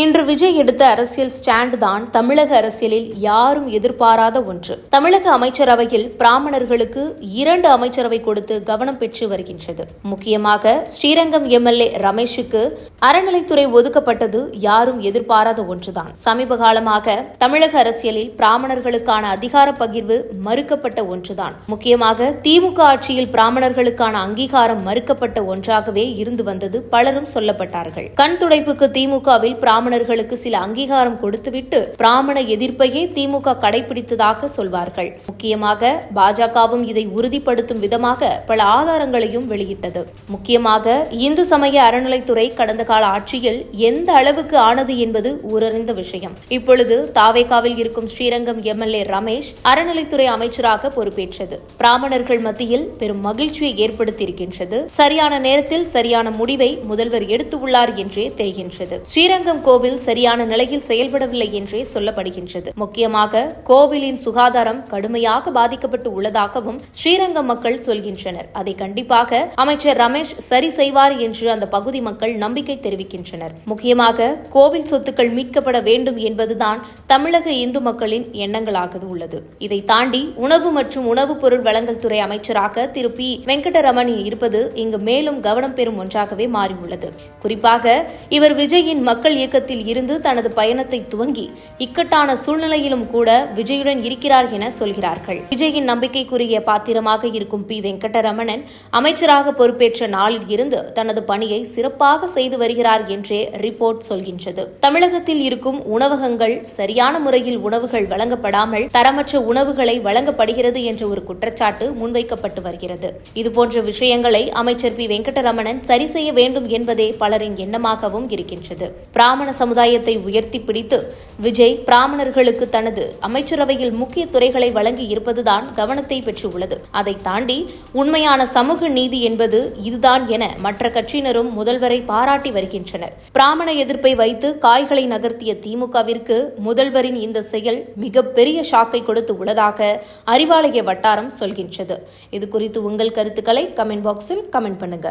இன்று விஜய் எடுத்த அரசியல் ஸ்டாண்ட் தான் தமிழக அரசியலில் யாரும் எதிர்பாராத ஒன்று. தமிழக அமைச்சரவையில் பிராமணர்களுக்கு 2 அமைச்சரவை கொடுத்து கவனம் பெற்று வருகின்றது. முக்கியமாக ஸ்ரீரங்கம் எம்எல்ஏ ரமேஷுக்கு அறநிலைத்துறை ஒதுக்கப்பட்டது யாரும் எதிர்பாராத ஒன்றுதான். சமீப காலமாக தமிழக அரசியலில் பிராமணர்களுக்கான அதிகார பகிர்வு மறுக்கப்பட்ட ஒன்றுதான். முக்கியமாக திமுக ஆட்சியில் பிராமணர்களுக்கான அங்கீகாரம் மறுக்கப்பட்ட ஒன்றாகவே இருந்து வந்தது பலரும் சொல்லப்பட்டார்கள். கண் துடைப்புக்கு திமுகவில் பிராமணர்களுக்கு சில அங்கீகாரம் கொடுத்துவிட்டு பிராமண எதிர்ப்பையே திமுக கடைபிடித்ததாக சொல்வார்கள். முக்கியமாக பாஜகவும் இதை உறுதிப்படுத்தும் விதமாக பல ஆதாரங்களையும் வெளியிட்டது. முக்கியமாக இந்து சமய அறநிலைத்துறை கடந்த கால ஆட்சியில் எந்த அளவுக்கு ஆனது என்பது ஊரறிந்த விஷயம். இப்பொழுது தாவேகாவில் இருக்கும் ஸ்ரீரங்கம் எம்எல்ஏ ரமேஷ் அறநிலைத்துறை அமைச்சராக பொறுப்பேற்றது பிராமணர்கள் மத்தியில் பெரும் மகிழ்ச்சியை ஏற்படுத்தியிருக்கின்றது. சரியான நேரத்தில் சரியான முடிவை முதல்வர் எடுத்துள்ளார் என்றே தெரிகின்றது. ஸ்ரீரங்கம் கோவில் சரியான நிலையில் செயல்படவில்லை என்றே சொல்லப்படுகின்றது. முக்கியமாக கோவிலின் சுகாதாரம் கடுமையாக பாதிக்கப்பட்டு உள்ளதாகவும் ஸ்ரீரங்கம் மக்கள் சொல்கின்றனர். அதை கண்டிப்பாக அமைச்சர் ரமேஷ் சரி செய்வார் என்று அந்த பகுதி மக்கள் நம்பிக்கை தெரிவிக்கின்றனர். முக்கியமாக கோவில் சொத்துக்கள் மீட்கப்பட வேண்டும் என்பதுதான் தமிழக இந்து மக்களின் எண்ணங்களாக உள்ளது. இதை தாண்டி உணவு மற்றும் உணவுப் பொருள் வழங்கல் துறை அமைச்சராக திரு பி வெங்கடரமணி இருப்பது இங்கு மேலும் கவனம் பெறும் ஒன்றாகவே மாறியுள்ளது. குறிப்பாக இவர் விஜயின் மக்கள் இயக்கத்தில் இருந்து தனது பயணத்தை துவங்கி இக்கட்டான சூழ்நிலையிலும் கூட விஜயுடன் இருக்கிறார் என சொல்கிறார்கள். விஜயின் நம்பிக்கைக்குரிய பாத்திரமாக இருக்கும் பி வெங்கடரமணன் அமைச்சராக பொறுப்பேற்ற நாளில் இருந்து தனது பணியை சிறப்பாக செய்து வருகிறார் என்றே ரிப்போர்ட் சொல்கின்றது. தமிழகத்தில் இருக்கும் உணவகங்கள் சரியான முறையில் உணவுகள் வழங்கப்படாமல் தரமற்ற உணவுகளை வழங்கப்படுகிறது என்ற ஒரு குற்றச்சாட்டு முன்வைக்கப்பட்டு வருகிறது. இதுபோன்ற விஷயங்களை அமைச்சர் பி வெங்கடரமணன் சரி செய்ய வேண்டும் என்பதே பலரின் எண்ணமாகவும் இருக்கின்றது. பிராமண சமுதாயத்தை உயர்த்தி பிடித்து விஜய் பிராமணர்களுக்கு தனது அமைச்சரவையில் முக்கிய துறைகளை வழங்கி இருப்பதுதான் கவனத்தை பெற்றுள்ளது. அதை தாண்டி உண்மையான சமூக நீதி என்பது இதுதான் என மற்ற கட்சியினரும் முதல்வரை பாராட்டி வருகின்றனர். பிராமண எதிர்ப்பை வைத்து காய்களை நகர்த்திய திமுகவிற்கு முதல்வரின் இந்த செயல் மிகப்பெரிய ஷாக்கை கொடுத்து உள்ளதாக அறிவாலய வட்டாரம் சொல்கின்றது. இது குறித்து உங்கள் கருத்துக்களை கமெண்ட் பாக்ஸில் கமெண்ட் பண்ணுங்க.